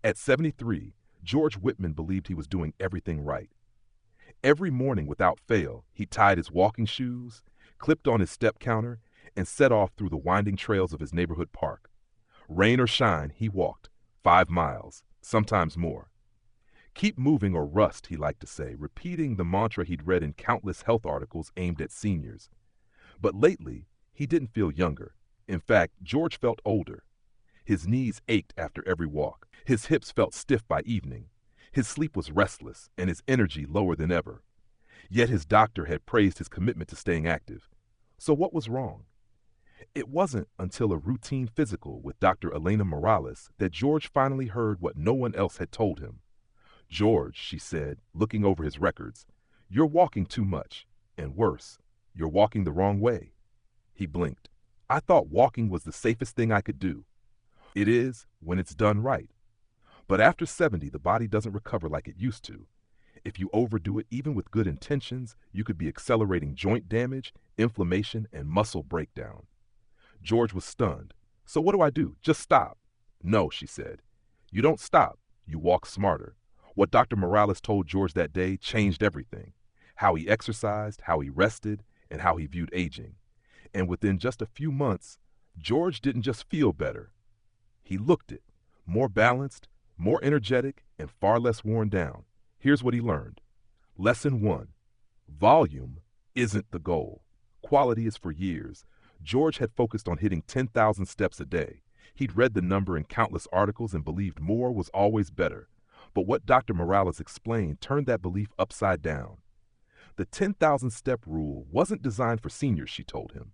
At 73, George Whitman believed he was doing everything right. Every morning without fail, he tied his walking shoes, clipped on his step counter, and set off through the winding trails of his neighborhood park. Rain or shine, he walked 5 miles, sometimes more. Keep moving or rust, he liked to say, repeating the mantra he'd read in countless health articles aimed at seniors. But lately, he didn't feel younger. In fact, George felt older. His knees ached after every walk. His hips felt stiff by evening. His sleep was restless and his energy lower than ever. Yet his doctor had praised his commitment to staying active. So what was wrong? It wasn't until a routine physical with Dr. Elena Morales that George finally heard what no one else had told him. "George," she said, looking over his records, "you're walking too much. And worse, you're walking the wrong way." He blinked. "I thought walking was the safest thing I could do." "It is, when it's done right. But after 70, the body doesn't recover like it used to. If you overdo it, even with good intentions, you could be accelerating joint damage, inflammation, and muscle breakdown." George was stunned. "So what do I do? Just stop?" "No," she said. "You don't stop. You walk smarter." What Dr. Morales told George that day changed everything. How he exercised, how he rested, and how he viewed aging. And within just a few months, George didn't just feel better. He looked it, more balanced, more energetic, and far less worn down. Here's what he learned. Lesson 1. Volume isn't the goal. Quality is. For years, George had focused on hitting 10,000 steps a day. He'd read the number in countless articles and believed more was always better. But what Dr. Morales explained turned that belief upside down. The 10,000 step rule wasn't designed for seniors, she told him.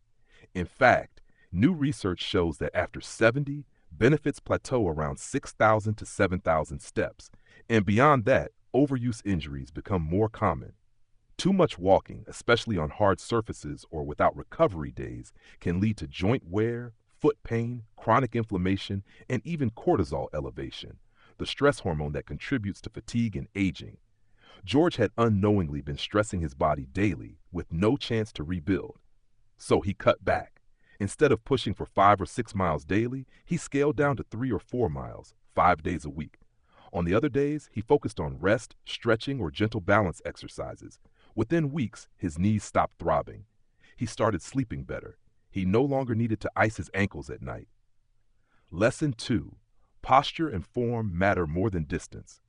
In fact, new research shows that after 70, benefits plateau around 6,000 to 7,000 steps. And beyond that, overuse injuries become more common. Too much walking, especially on hard surfaces or without recovery days, can lead to joint wear, foot pain, chronic inflammation, and even cortisol elevation, the stress hormone that contributes to fatigue and aging. George had unknowingly been stressing his body daily with no chance to rebuild. So he cut back. Instead of pushing for 5 or 6 miles daily, he scaled down to 3 or 4 miles, 5 days a week. On the other days, he focused on rest, stretching, or gentle balance exercises. Within weeks, his knees stopped throbbing. He started sleeping better. He no longer needed to ice his ankles at night. Lesson 2. Posture and form matter more than distance.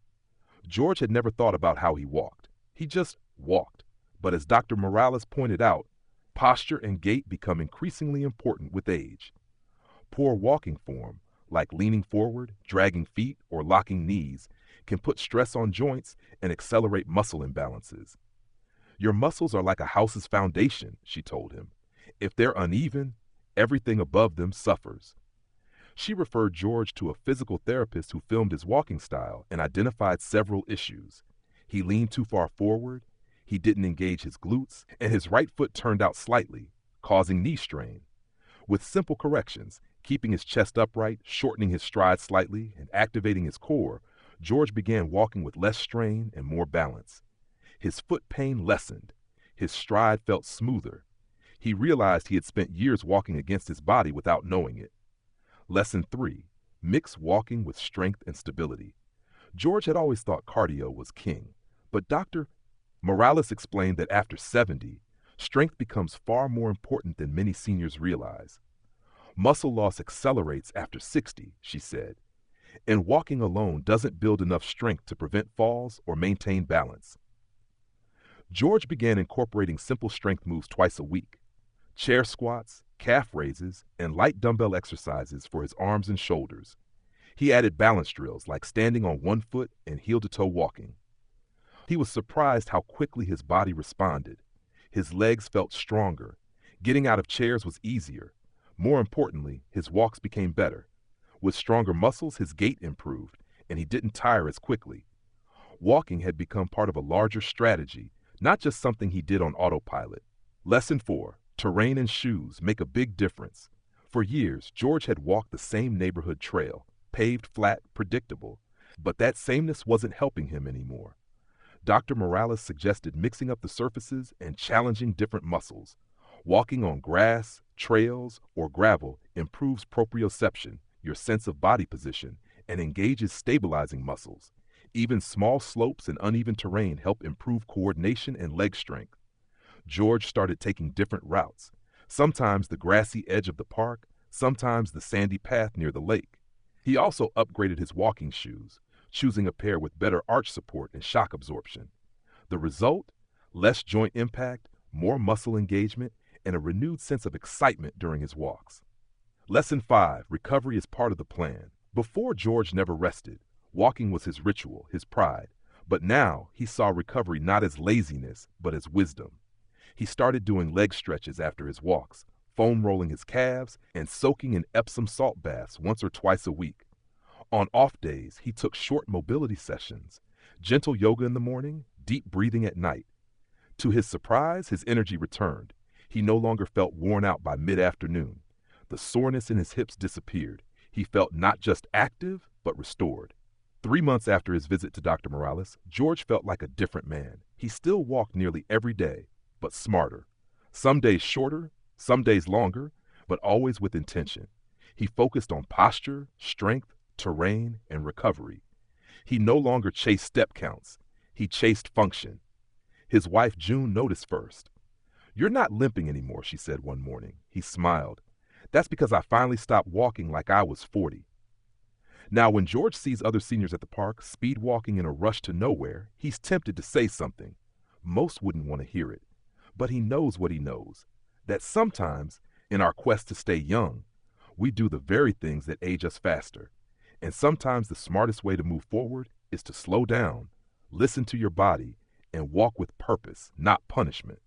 George had never thought about how he walked. He just walked. But as Dr. Morales pointed out, posture and gait become increasingly important with age. Poor walking form, like leaning forward, dragging feet, or locking knees, can put stress on joints and accelerate muscle imbalances. "Your muscles are like a house's foundation," she told him. "If they're uneven, everything above them suffers." She referred George to a physical therapist who filmed his walking style and identified several issues. He leaned too far forward, he didn't engage his glutes, and his right foot turned out slightly, causing knee strain. With simple corrections, keeping his chest upright, shortening his stride slightly, and activating his core, George began walking with less strain and more balance. His foot pain lessened. His stride felt smoother. He realized he had spent years walking against his body without knowing it. Lesson 3. Mix walking with strength and stability. George had always thought cardio was king, but Dr. Morales explained that after 70, strength becomes far more important than many seniors realize. Muscle loss accelerates after 60, she said, and walking alone doesn't build enough strength to prevent falls or maintain balance. George began incorporating simple strength moves twice a week: chair squats, calf raises, and light dumbbell exercises for his arms and shoulders. He added balance drills like standing on one foot and heel-to-toe walking. He was surprised how quickly his body responded. His legs felt stronger. Getting out of chairs was easier. More importantly, his walks became better. With stronger muscles, his gait improved, and he didn't tire as quickly. Walking had become part of a larger strategy, not just something he did on autopilot. Lesson 4. Terrain and shoes make a big difference. For years, George had walked the same neighborhood trail, paved, flat, predictable, but that sameness wasn't helping him anymore. Dr. Morales suggested mixing up the surfaces and challenging different muscles. Walking on grass, trails, or gravel improves proprioception, your sense of body position, and engages stabilizing muscles. Even small slopes and uneven terrain help improve coordination and leg strength. George started taking different routes, sometimes the grassy edge of the park, sometimes the sandy path near the lake. He also upgraded his walking shoes, choosing a pair with better arch support and shock absorption. The result? Less joint impact, more muscle engagement, and a renewed sense of excitement during his walks. Lesson 5. Recovery is part of the plan. Before, George never rested. Walking was his ritual, his pride. But now he saw recovery not as laziness, but as wisdom. He started doing leg stretches after his walks, foam rolling his calves, and soaking in Epsom salt baths once or twice a week. On off days, he took short mobility sessions, gentle yoga in the morning, deep breathing at night. To his surprise, his energy returned. He no longer felt worn out by mid-afternoon. The soreness in his hips disappeared. He felt not just active, but restored. 3 months after his visit to Dr. Morales, George felt like a different man. He still walked nearly every day, but smarter. Some days shorter, some days longer, but always with intention. He focused on posture, strength, terrain, and recovery. He no longer chased step counts. He chased function. His wife, June, noticed first. "You're not limping anymore," she said one morning. He smiled. "That's because I finally stopped walking like I was 40. Now, when George sees other seniors at the park speed walking in a rush to nowhere, he's tempted to say something. Most wouldn't want to hear it. But he knows what he knows, that sometimes, in our quest to stay young, we do the very things that age us faster. And sometimes the smartest way to move forward is to slow down, listen to your body, and walk with purpose, not punishment.